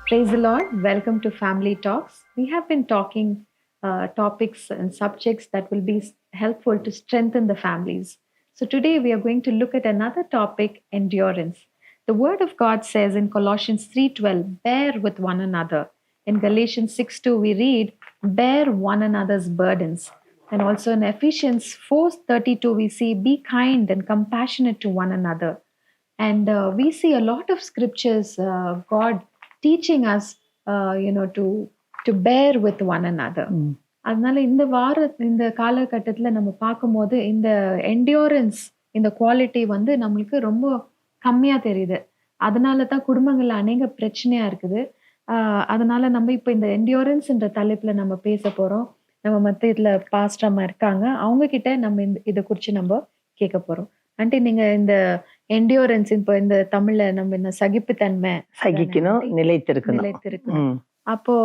Praise the Lord. Welcome to Family Talks. We have been talking topics and subjects that will be helpful to strengthen the families. So today we are going to look at another topic, endurance. The word of God says in Colossians 3:12, bear with one another. In Galatians 6:2 we read, bear one another's burdens. And also in Ephesians 4:32 we see, be kind and compassionate to one another. And we see a lot of scriptures, God teaching us, to bear with one another. அதனால இந்த காலகட்டத்துல நம்ம பார்க்கும்போது இந்த endurance இந்த quality வந்து நம்மளுக்கு ரொம்ப கம்மியா தெரியுது. அதனால தான் குடும்பங்கள்ல அநேக பிரச்சனையா இருக்குது. அதனால நம்ம இப்ப இந்த என்டியூரன்ஸ்ன்ற தலைப்புல நம்ம பேச போறோம். நம்ம மத்தியத்துல பாஸ்டர் அம்மா இருக்காங்க. அவங்க கிட்ட நம்ம இத குறிச்சு நம்ம கேட்க போறோம். ஆண்டி, நீங்க இந்த என்டியூரன்ஸ் இப்போ இந்த தமிழ்ல நம்ம என்ன சகிப்புத்தன்மை சகிக்கணும், நிலைத்திருக்கணும். நிலைத்திருக்கணும். அப்போ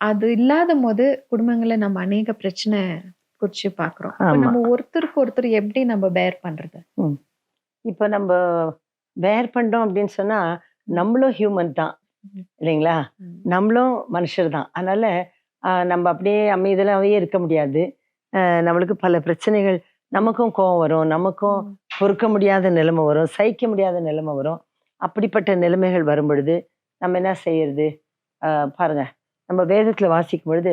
அது இல்லாத போது குடும்பங்கள்ல நம்ம அநேக பிரச்சனை குறிச்சு பாக்குறோம். நம்ம ஒருத்தருக்கு ஒருத்தர் எப்படி நம்ம பேர் பண்றது? இப்ப நம்ம பேர் பண்றோம் அப்படின்னு சொன்னா நம்மளும் ஹியூமன் தான் இல்லைங்களா? நம்மளும் மனுஷர் தான். அதனால நம்ம அப்படியே அமைதியாவே இருக்க முடியாது. நம்மளுக்கு பல பிரச்சனைகள், நமக்கும் கோபம் வரும், நமக்கும் பொறுக்க முடியாத நிலைமை வரும், சகிக்க முடியாத நிலைமை வரும். அப்படிப்பட்ட நிலைமைகள் வரும் பொழுது நம்ம என்ன செய்யறது? பாருங்க, நம்ம வேதத்துல வாசிக்கும் பொழுது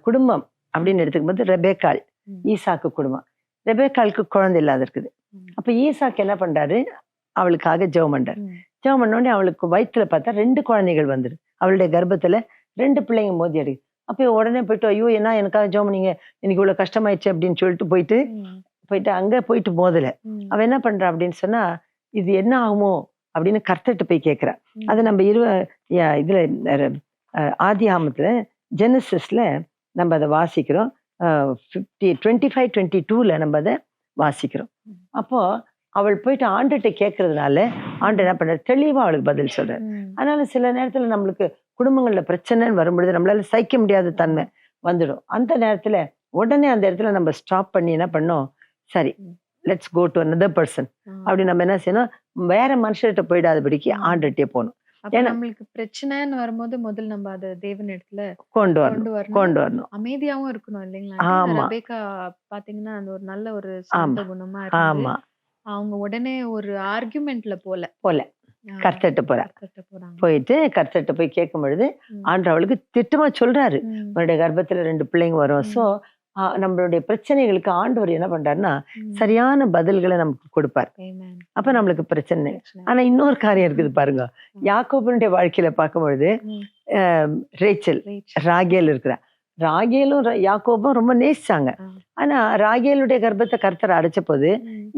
குடும்பம் அப்படின்னு எடுத்துக்கும் போது ரெபேக்காள், ஈசாக்கு குடும்பம். ரெபேக்காளுக்கு குழந்தை இல்லாத இருக்குது. அப்ப ஈசாக்கு என்ன பண்றாரு? அவளுக்காக ஜெபம் பண்றாரு. ஜெபம் பண்ணோடனே அவளுக்கு வயிற்றுல பார்த்தா 2 குழந்தைகள் வந்துரு. அவளுடைய கர்ப்பத்துல 2 பிள்ளைங்க மோதி அடி. அப்போ உடனே போயிட்டு, ஐயோ என்ன எனக்காக ஜெபம் பண்ணீங்க, எனக்கு இவ்வளவு கஷ்டமாயிடுச்சு அப்படின்னு சொல்லிட்டு போயிட்டு அங்க போயிட்டு மோதல. அவ என்ன பண்றா அப்படின்னு சொன்னா, இது என்ன ஆகுமோ அப்படின்னு கர்த்தர்ட்ட போய் கேட்கிறா. அதை நம்ம இதுல ஆதியாகமத்துல ஜெனசிஸ்ல நம்ம அதை வாசிக்கிறோம். 25:22 நம்ம அதை வாசிக்கிறோம். அப்போ அவள் போயிட்டு ஆண்டுகிட்ட கேட்கறதுனால ஆண்டு என்ன பண்ற, தெளிவா அவளுக்கு பதில் சொல்றாரு. அதனால சில நேரத்துல நம்மளுக்கு குடும்பங்கள்ல பிரச்சனைன்னு வரும்பொழுது நம்மளால சகிக்க முடியாத தன்மை வந்துடும். அந்த நேரத்துல உடனே அந்த இடத்துல நம்ம ஸ்டாப் பண்ணி என்ன பண்ணோம், சரி let's go to another person அப்படி நம்ம என்ன செய்யணும், வேற மனுஷர்கிட்ட போயிடாதபடிக்கு ஆண்டுகிட்டே போகணும். ஏன்னா நம்மளுக்கு பிரச்சனைன்னு வரும்போது முதல்ல நம்ம அதை தேவன் இடத்துல கொண்டு வரணும். அமைதியாவும் இருக்கணும் இல்லைங்களா? ரெபேக்கா பாத்தீங்கன்னா அந்த ஒரு நல்ல ஒரு சொந்த குணமா ஆமா, அவங்க உடனே ஒரு ஆர்குமெண்ட்ல போல கர்த்தர்ட்ட போயிட்டு கர்த்தர்ட்ட போய் கேட்கும் பொழுது ஆண்டு அவளுக்கு திட்டமா சொல்றாரு, உன்னுடைய கர்ப்பத்துல 2 பிள்ளைங்க வரும். சோ நம்மளுடைய பிரச்சனைகளுக்கு ஆண்டவர் என்ன பண்றாருன்னா சரியான பதில்களை நமக்கு கொடுப்பார். அப்ப நம்மளுக்கு பிரச்சனை. ஆனா இன்னொரு காரியம் இருக்குது பாருங்க, யாக்கோபனுடைய வாழ்க்கையில பார்க்கும் பொழுது ரேச்சல், ராகேல் இருக்கிறா. ராகேலும் யாக்கோபும் ரொம்ப நேசிச்சாங்க. ஆனா ராகேலுடைய கர்ப்பத்தை கர்த்தர் அடைச்ச போது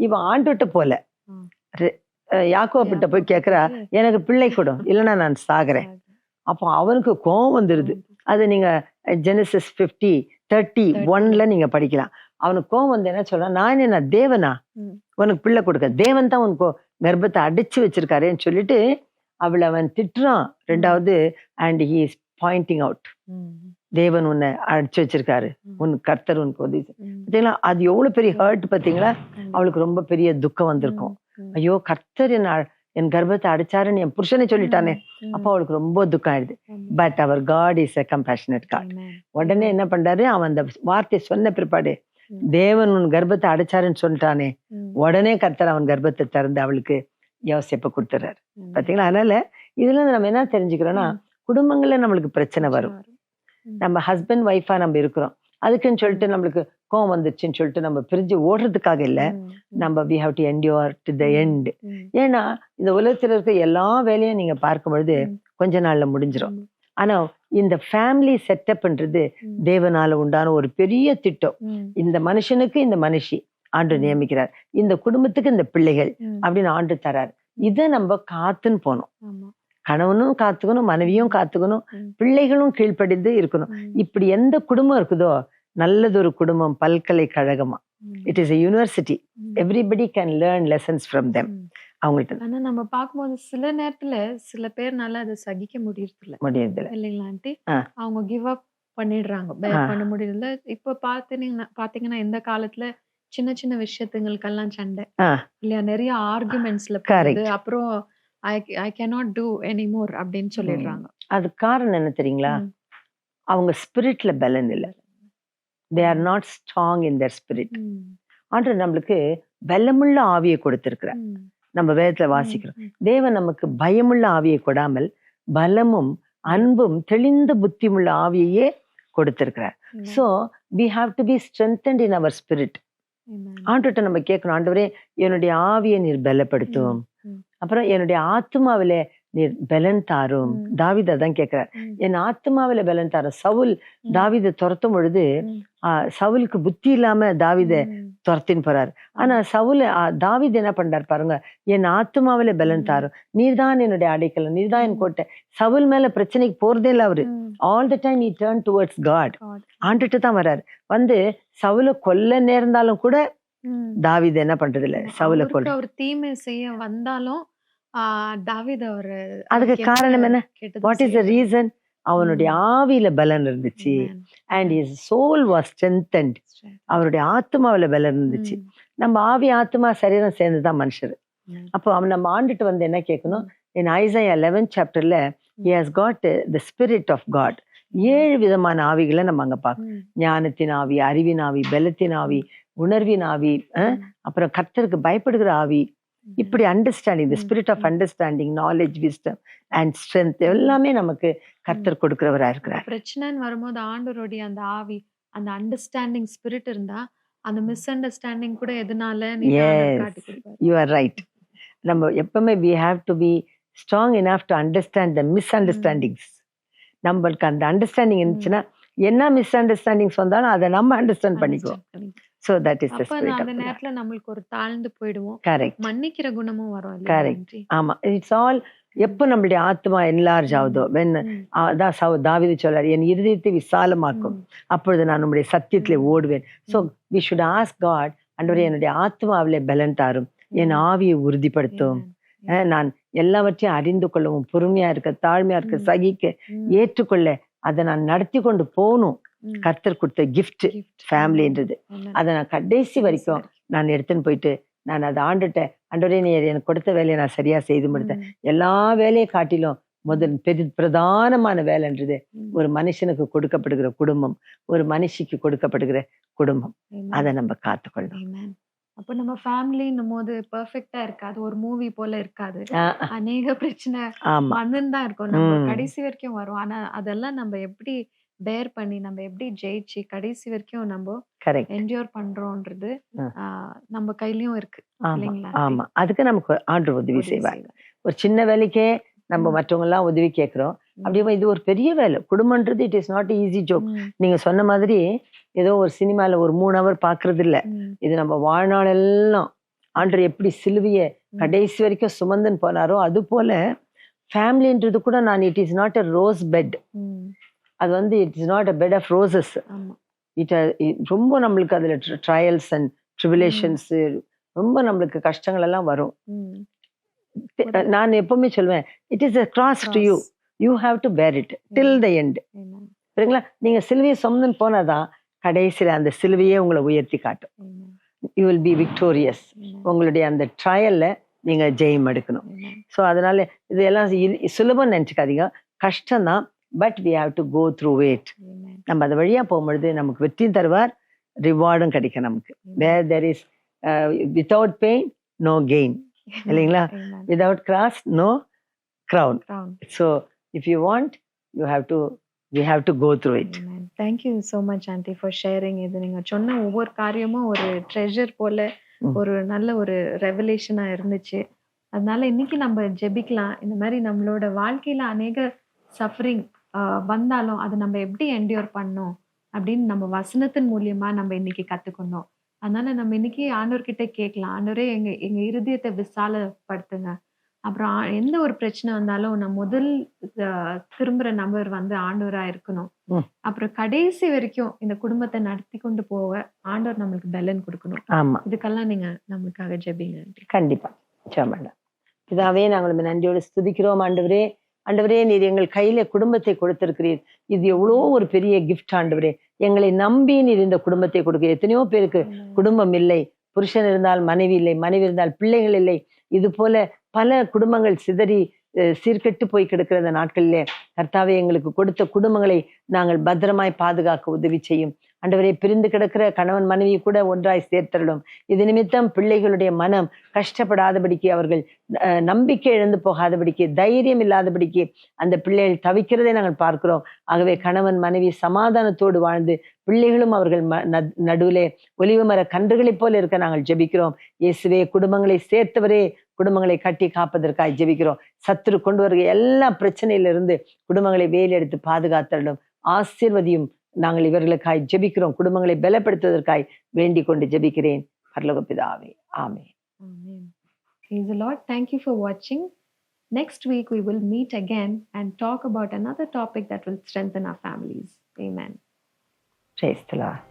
இவன் ஆண்டுகிட்ட போல யாக்கோபிட்ட போய் கேக்குறா, எனக்கு பிள்ளை கொடு இல்லைன்னா நான் சாகுறேன். அப்போ அவனுக்கு கோபம் வந்துருது. அது நீங்க ஜெனசிஸ் 50:31 நீங்க படிக்கலாம். அவனுக்கு கோபம் வந்து என்ன சொல்றான், நான் என்ன தேவனா உனக்கு பிள்ளை கொடுக்க, தேவன் தான் உனக்கு கர்ப்பத்தை அடிச்சு வச்சிருக்காருன்னு சொல்லிட்டு அவன் திட்டுறான். 2வது and he is Poynting out, தேவன் உன்னை அடிச்சு வச்சிருக்காரு, உன் கர்த்தர் உனக்கு உதவி. பாத்தீங்களா, அது எவ்வளவு பெரிய ஹர்ட் பாத்தீங்களா? அவளுக்கு ரொம்ப பெரிய துக்கம் வந்திருக்கும். ஐயோ கர்த்தர் என் கர்ப்பத்தை அடிச்சாருன்னு என் புருஷனை சொல்லிட்டானே. அப்ப அவளுக்கு ரொம்ப துக்கம் ஆயிடுது. பட் அவர் God is a compassionate God. உடனே என்ன பண்றாரு, அவன் அந்த வார்த்தையை சொன்ன பிற்பாடு, தேவன் உன் கர்ப்பத்தை அடிச்சாருன்னு சொல்லிட்டானே, உடனே கர்த்தர் அவன் கர்ப்பத்தை திறந்து அவளுக்கு யோசேப்பை கொடுத்துறாரு. பாத்தீங்களா? அதனால இதுல நம்ம என்ன தெரிஞ்சுக்கிறோம்னா, குடும்பங்கள்ல நம்மளுக்கு பிரச்சனை வரும். நம்ம ஹஸ்பண்ட் ஒய்ஃபா நம்ம இருக்கிறோம், அதுக்குன்னு சொல்லிட்டு நம்மளுக்கு கோவம் வந்துச்சுன்னு சொல்லிட்டு நம்ம பிரிஞ்சு ஓடுறதுக்காக இல்ல, நம்ம we have to endure to the end. ஏன்னா இந்த உலகத்துல இருக்க எல்லா வேலையும் நீங்க பார்க்கும் பொழுது கொஞ்ச நாள்ல முடிஞ்சிடும். ஆனா இந்த ஃபேமிலி செட்டப்ன்றது தேவனால உண்டான ஒரு பெரிய திட்டம். இந்த மனுஷனுக்கு இந்த மனுஷி ஆண்டு நியமிக்கிறார், இந்த குடும்பத்துக்கு இந்த பிள்ளைகள் அப்படின்னு ஆண்டு தரார். இதை நம்ம காத்துன்னு போனோம். கணவனும் காத்துக்கணும், மனைவியும் காத்துக்கணும், பிள்ளைகளும் கீழ்ப்படிந்து இருக்கணும். இப்படி எந்த குடும்பம் இருக்குதோ நல்லதொரு குடும்பம் பல்கலைக்கழகமா. It is a university. Everybody can learn lessons from them. அவங்கள்ட்ட ஆனா நம்ம பார்க்கும்போது சில நேரத்துல சில பேர்னால அதை சகிக்க முடியறதில்ல இல்லைங்களா ஆண்டி? அவங்க கிவ் அப் பண்ணிடுறாங்க, பண்ண முடியல. இப்ப பாத்தீங்கன்னா இந்த காலத்துல சின்ன சின்ன விஷயத்துங்களுக்கெல்லாம் சண்டை இல்லையா, நிறைய ஆர்குமெண்ட்ஸ்ல போகுது. அப்புறம் ஐ கேனாட் டூ எனிமோர் அப்படின்னு சொல்லிடுறாங்க. அது காரணம் என்ன தெரியுங்களா? ம். அவங்க ஸ்பிரிட்ல பலன் இல்லை. They are not strong in their spirit. ம். ஆண்டவர் நம்மளுக்கு பலமுள்ள ஆவியை கொடுத்திருக்கிறார். ம். நம்ம வேதத்துல வாசிக்கிறோம், தேவன் நமக்கு பயமுள்ள ஆவியை கொடாமல் பலமும் அன்பும் தெளிந்த புத்தியுள்ள ஆவியையே கொடுத்திருக்கிறார். Amen. So we have to be strengthened in our spirit. Amen. ஆண்டவர்கிட்ட நம்ம கேட்கணும், ஆண்டவரே என்னுடைய ஆவியை நீர் பலப்படுத்தும், ம். அப்புறம் என்னுடைய ஆத்மாவில நீர் பலன் தாரும். ம். தாவீது அதான் கேட்கிறார், ம். என் ஆத்மாவில பலன் தாரும். சவுல் தாவீதை துரத்தும் பொழுது ம். சவுலுக்கு புத்தி இல்லாம தாவீதை ம். துரத்தின்னு போறாரு. ஆனா சவுல் தாவீது என்ன பண்றாரு பாருங்க, என் ஆத்மாவில பலன் தாரும், நீர்தான் என்னுடைய அடைக்கலம், நீர்தான் என் கோட்டை. சவுல் மேல பிரச்சனைக்கு போறதே இல்ல அவரு. ம். All the time he turned towards God. God. ஆண்டுட்டு தான் வர்றாரு. வந்து சவுல கொல்ல நேர்ந்தாலும் கூட ம். தாவீது என்ன பண்றது இல்ல, சவுல அவருக்கு கொல்ற. அவர் தீமை செய்ய வந்தாலும் தாவீது அவரு அதுக்கு அவருக்கு காரணம் என்ன? கெட்டது வாட் இஸ் த செய்யல. ரீசன்? அவனுடைய ஆவியில பலன் இருந்துச்சு. Amen. And his soul was strengthened. Strength. அவருடைய ஆத்மாவில பலன் இருந்துச்சு. ம். நம்ம ஆவி ஆத்மா சரீரம் சேர்ந்துதான் மனுஷர். Amen. அப்போ அவன் நம்ம ஆண்டுட்டு வந்து என்ன கேட்கணும்? in Isaiah 11th chapterல he has got the spirit of God. 7 விதமான ஆவிகளை நம்ம அங்க பார்க்கணும். ம். ஞானத்தின் ஆவி, அறிவின் ஆவி, பலத்தின் ஆவி, உணர்வின் ஆவி, அப்புறம் கர்த்தருக்கு பயப்படுகிற ஆவி. இப்படி understanding, the spirit of understanding, knowledge, wisdom and strength எல்லாமே நமக்கு கர்த்தர் கொடுக்கிறவரா இருக்கிறார். பிரச்சனைன்னு வரும்போது ஆண்டவருடைய அந்த ஆவி, அந்த அண்டர்ஸ்டாண்டிங் ஸ்பிரிட் இருந்தா அந்த மிஸ் அண்டர்ஸ்டாண்டிங் கூட எதனால Yes, காட்டி கொடுப்பாரு. you are right. நம்ம எப்பவுமே we have to be strong enough to understand the misunderstandings. நம்மளுக்கு அந்த அண்டர்ஸ்டாண்டிங் இருந்துச்சுன்னா என்ன மிஸ் அண்டர்ஸ்டாண்டிங்ஸ் வந்தாலும் அதை நம்ம அண்டர்ஸ்டாண்ட் பண்ணிக்குவோம். So that is the அப்ப spirit of அந்த God. நேரத்துல நம்மளுக்கு ஒரு தாழ்ந்து போயிடுவோம். Correct. மன்னிக்கிற குணமும் வரும் இல்லையா? Correct. நன்றி. ஆமா, இட்ஸ் ஆல் எப்போ நம்மளுடைய ஆத்மா என்லார்ஜ் ஆகுதோ, when ம். அதான் தாவீது சொல்றாரு, என் இருதயத்தை விசாலமாக்கும், ம். அப்பொழுது நான் உம்முடைய சத்தியத்திலே ஓடுவேன். So we should ask God, ஆண்டவரே என்னுடைய ஆத்மாவிலே பலன் தாரும், என் ஆவியை உறுதிப்படுத்தும், Amen. நான் எல்லாவற்றையும் அறிந்து கொள்ளவும், பொறுமையா இருக்க, தாழ்மையா இருக்க, ம். சகிக்க, ம். ஏற்றுக்கொள்ள, அதை நான் நடத்தி கொண்டு போகணும். ம். கர்த்தர் கொடுத்த கிஃப்ட் Gift. ஃபேமிலின்றது. Amen. அதை நான் கடைசி வரைக்கும் நான் எடுத்துன்னு போயிட்டு நான் அதை ஆண்டுட்ட, ஆண்டவரே நீ எனக்கு கொடுத்த வேலையை நான் சரியா செய்து முடித்தேன். ம். எல்லா வேலையை காட்டிலும் முதல் பிரதானமான வேலைன்றது ம். ஒரு மனுஷனுக்கு கொடுக்கப்படுகிற குடும்பம், ஒரு மனுஷிக்கு கொடுக்கப்படுகிற குடும்பம். Amen. அதை நம்ம காத்துக்கொள்ளணும். Amen. அப்போ நம்ம ஃபேமிலின்னும் போது பெர்ஃபெக்ட்டா இருக்காது, ஒரு மூவி போல இருக்காது. ஆ, அநேக பிரச்சனை ஆமா. வந்துன்னு தான் இருக்கும், நம்ம ம். கடைசி வரைக்கும் வரும். ஆனா அதெல்லாம் நம்ம எப்படி பேர் பண்ணி, நம்ம எப்படி ஜெயிச்சு கடைசி வரைக்கும் நம்ம கரெக்ட். என்ஜூர் பண்றோம்ன்றது ஆ. நம்ம கையிலயும் இருக்கு ஆமா இல்லைங்களா? ஆமா, அதுக்கு நமக்கு ஆண்டவர் உதவி உதவி செய்வார். செய்வார். ஒரு சின்ன வேலைக்கே நம்ம ம். மற்றவங்க எல்லாம் உதவி கேட்கிறோம். ம். அப்படியே இது ஒரு பெரிய வேலை. குடும்பம்ன்றது it is not easy joke. ம். நீங்க சொன்ன மாதிரி ஏதோ ஒரு சினிமால ஒரு 3 hour பாக்குறது இல்ல. ம். இது நம்ம வாழ்நாள் எல்லாம் ஆண்டவர் எப்படி சிலுவைய ம். கடைசி வரைக்கும் சுமந்துன்னு போனாரோ, அது போல ஃபேமிலின்றது கூட நான் it is not a rose bed. ம். அது வந்து it is not a bed of roses. ஆமா. ரொம்ப நம்மளுக்கு அதுல ட்ரையல்ஸ் அண்ட் ட்ரிபுலேஷன்ஸ், ரொம்ப நம்மளுக்கு கஷ்டங்கள் எல்லாம் வரும். ம். நான் எப்பவுமே சொல்வேன், it is a cross to you. Cross. You have to bear it till the end. Amen. சரிங்களா? நீங்க சிலுவையை சுமந்துன்னு போனாதான் கடைசியில அந்த சிலுவையே உங்களை உயர்த்தி காட்டும். Amen. You will be victorious. Amen. உங்களுடைய அந்த ட்ரையல்ல நீங்க ஜெயம் எடுக்கணும். Amen. ஸோ அதனால இதெல்லாம் சுலபம் நினைச்சுக்காதீங்க, கஷ்டம்தான். But we have to go through it. Amen. நம்ம அது வழியா போகும்பொழுது நமக்கு வெற்றியும் தருவார், ரிவார்டும் கிடைக்கும் நமக்கு. வேர் there is without pain no gain, இல்லைங்களா? Amen. without cross no crown. Crown. So if you want, we have to go through it. Amen. Thank you so much auntie for sharing. இது நீங்க சொன்ன ஒவ்வொரு காரியமும் ஒரு ட்ரெஷர் போல, ம். ஒரு நல்ல ஒரு ரெவலேஷனா இருந்துச்சு. அதனால இன்னைக்கு நம்ம ஜெபிக்கலாம். இந்த மாதிரி நம்மளோட வாழ்க்கையில அநேக சஃபரிங் வந்தாலும் அதை நம்ம எப்படி என்டியூர் பண்ணோம் அப்படின்னு நம்ம வசனத்தின் மூலியமா நம்ம இன்னைக்கு கத்துக்கணும். அதனால நம்ம இன்னைக்கு ஆண்டவர்கிட்ட கேட்கலாம், ஆண்டவரே எங்க இருதயத்தை விசாலப்படுத்துங்க. அப்புறம் எந்த ஒரு பிரச்சனை வந்தாலும் நம்ம முதல் திரும்புற நபர் வந்து ஆண்டவரா இருக்கணும். ம். அப்புறம் கடைசி வரைக்கும் இந்த குடும்பத்தை நடத்தி கொண்டு போக ஆண்டவர் நம்மளுக்கு பலன் கொடுக்கணும். ஆமா, இதுக்கெல்லாம் நீங்க நம்மளுக்காக ஜெபிங்க aunty. கண்டிப்பா. ஜெபம். இதாவே நாங்கள் நன்றியோடு ஸ்துதிக்கிறோம். ஆண்டவரே, ஆண்டவரே நீர் எங்கள் கையில குடும்பத்தை கொடுத்திருக்கிறீர். இது எவ்வளோ ஒரு பெரிய கிஃப்ட் ஆண்டவரே. எங்களை நம்பி நீர் இந்த குடும்பத்தை கொடுக்க. எத்தனையோ பேருக்கு Amen. குடும்பம் இல்லை, புருஷன் இருந்தால் மனைவி இல்லை, மனைவி இருந்தால் பிள்ளைகள் இல்லை. இது போல பல குடும்பங்கள் சிதறி சீர்கெட்டு போய் கிடக்கிற இந்த நாட்களிலே கர்த்தாவே எங்களுக்கு கொடுத்த குடும்பங்களை நாங்கள் பத்திரமாய் பாதுகாக்க உதவி செய்யும். ஆண்டவரே, பிரிந்து கிடக்கிற கணவன் மனைவி கூட ஒன்றாய் சேர்த்தரலும். இது நிமித்தம் பிள்ளைகளுடைய மனம் கஷ்டப்படாதபடிக்கு, அவர்கள் நம்பிக்கை இழந்து போகாதபடிக்கு, தைரியம் இல்லாதபடிக்கு அந்த பிள்ளைகள் தவிக்கிறதை நாங்கள் பார்க்கிறோம். ஆகவே கணவன் மனைவி சமாதானத்தோடு வாழ்ந்து பிள்ளைகளும் அவர்கள் நடுவிலே ஒலிவு மர கன்றுகளைப் போல இருக்க நாங்கள் ஜெபிக்கிறோம். இயேசுவே, குடும்பங்களை சேர்த்தவரே, குடும்பங்களை கட்டி காப்பதற்காக ஜெபிக்கிறோம். சத்துரு கொண்டு வருகிற எல்லா பிரச்சனையிலிருந்து குடும்பங்களை வேலை எடுத்து பாதுகாத்தரலும். ஆசீர்வதியும். நாங்கள் இவர்களுக்காய் ஜெபிக்கிறோம். குடும்பங்களை பலப்படுத்துவதற்காய் வேண்டிக் கொண்டு ஜெபிக்கிறேன் பரலோக பிதாவே. ஆமென். Amen. Praise the Lord. Thank you for watching. Next week we will meet again and talk about another topic that will strengthen our families. Amen. Praise the Lord.